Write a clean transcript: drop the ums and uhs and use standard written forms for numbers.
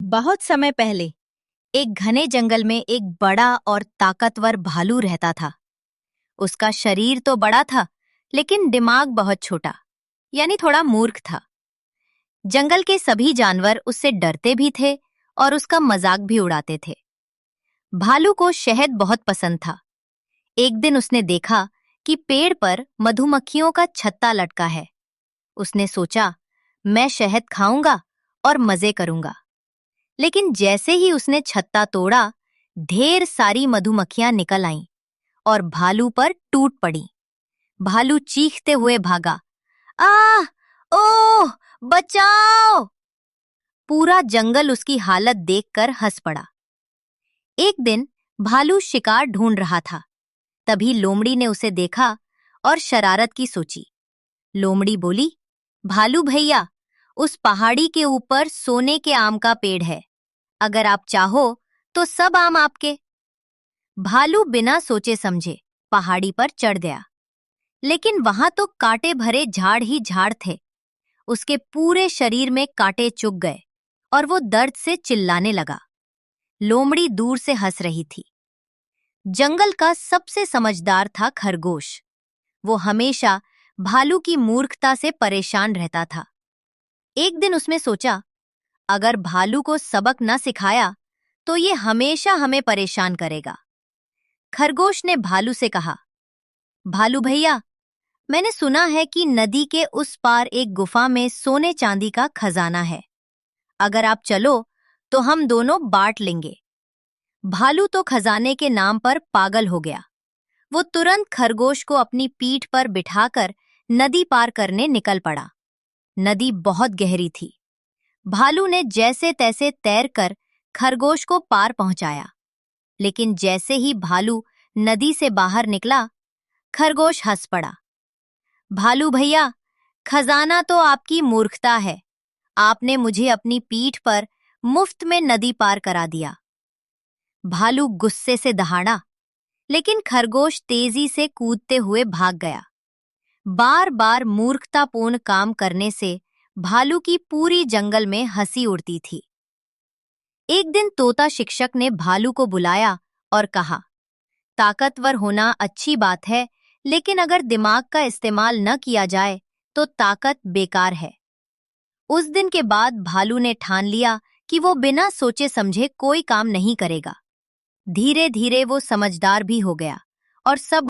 बहुत समय पहले एक घने जंगल में एक बड़ा और ताकतवर भालू रहता था। उसका शरीर तो बड़ा था, लेकिन दिमाग बहुत छोटा, यानी थोड़ा मूर्ख था। जंगल के सभी जानवर उससे डरते भी थे और उसका मजाक भी उड़ाते थे। भालू को शहद बहुत पसंद था। एक दिन उसने देखा कि पेड़ पर मधुमक्खियों का छत्ता लटका है। उसने सोचा, मैं शहद खाऊंगा और मजे करूंगा। लेकिन जैसे ही उसने छत्ता तोड़ा, ढेर सारी मधुमक्खियां निकल आईं और भालू पर टूट पड़ी। भालू चीखते हुए भागा, आह! ओह! बचाओ! पूरा जंगल उसकी हालत देखकर हंस पड़ा। एक दिन भालू शिकार ढूंढ रहा था। तभी लोमड़ी ने उसे देखा और शरारत की सोची। लोमड़ी बोली, भालू भैया, उस पहाड़ी के ऊपर सोने के आम का पेड़ है। अगर आप चाहो तो सब आम आपके। भालू बिना सोचे समझे पहाड़ी पर चढ़ गया, लेकिन वहां तो कांटे भरे झाड़ ही झाड़ थे। उसके पूरे शरीर में कांटे चुभ गए और वो दर्द से चिल्लाने लगा। लोमड़ी दूर से हंस रही थी। जंगल का सबसे समझदार था खरगोश। वो हमेशा भालू की मूर्खता से परेशान रहता था। एक दिन उसने सोचा, अगर भालू को सबक न सिखाया तो ये हमेशा हमें परेशान करेगा। खरगोश ने भालू से कहा, भालू भैया, मैंने सुना है कि नदी के उस पार एक गुफा में सोने चांदी का खजाना है। अगर आप चलो तो हम दोनों बांट लेंगे। भालू तो खजाने के नाम पर पागल हो गया। वो तुरंत खरगोश को अपनी पीठ पर बिठाकर नदी पार करने निकल पड़ा। नदी बहुत गहरी थी। भालू ने जैसे तैसे तैरकर खरगोश को पार पहुंचाया, लेकिन जैसे ही भालू नदी से बाहर निकला, खरगोश हंस पड़ा। भालू भैया, खजाना तो आपकी मूर्खता है। आपने मुझे अपनी पीठ पर मुफ्त में नदी पार करा दिया। भालू गुस्से से दहाड़ा, लेकिन खरगोश तेजी से कूदते हुए भाग गया। बार बार मूर्खतापूर्ण काम करने से भालू की पूरी जंगल में हंसी उड़ती थी। एक दिन तोता शिक्षक ने भालू को बुलाया और कहा, ताकतवर होना अच्छी बात है, लेकिन अगर दिमाग का इस्तेमाल न किया जाए तो ताकत बेकार है। उस दिन के बाद भालू ने ठान लिया कि वो बिना सोचे समझे कोई काम नहीं करेगा। धीरे धीरे वो समझदार भी हो गया और सब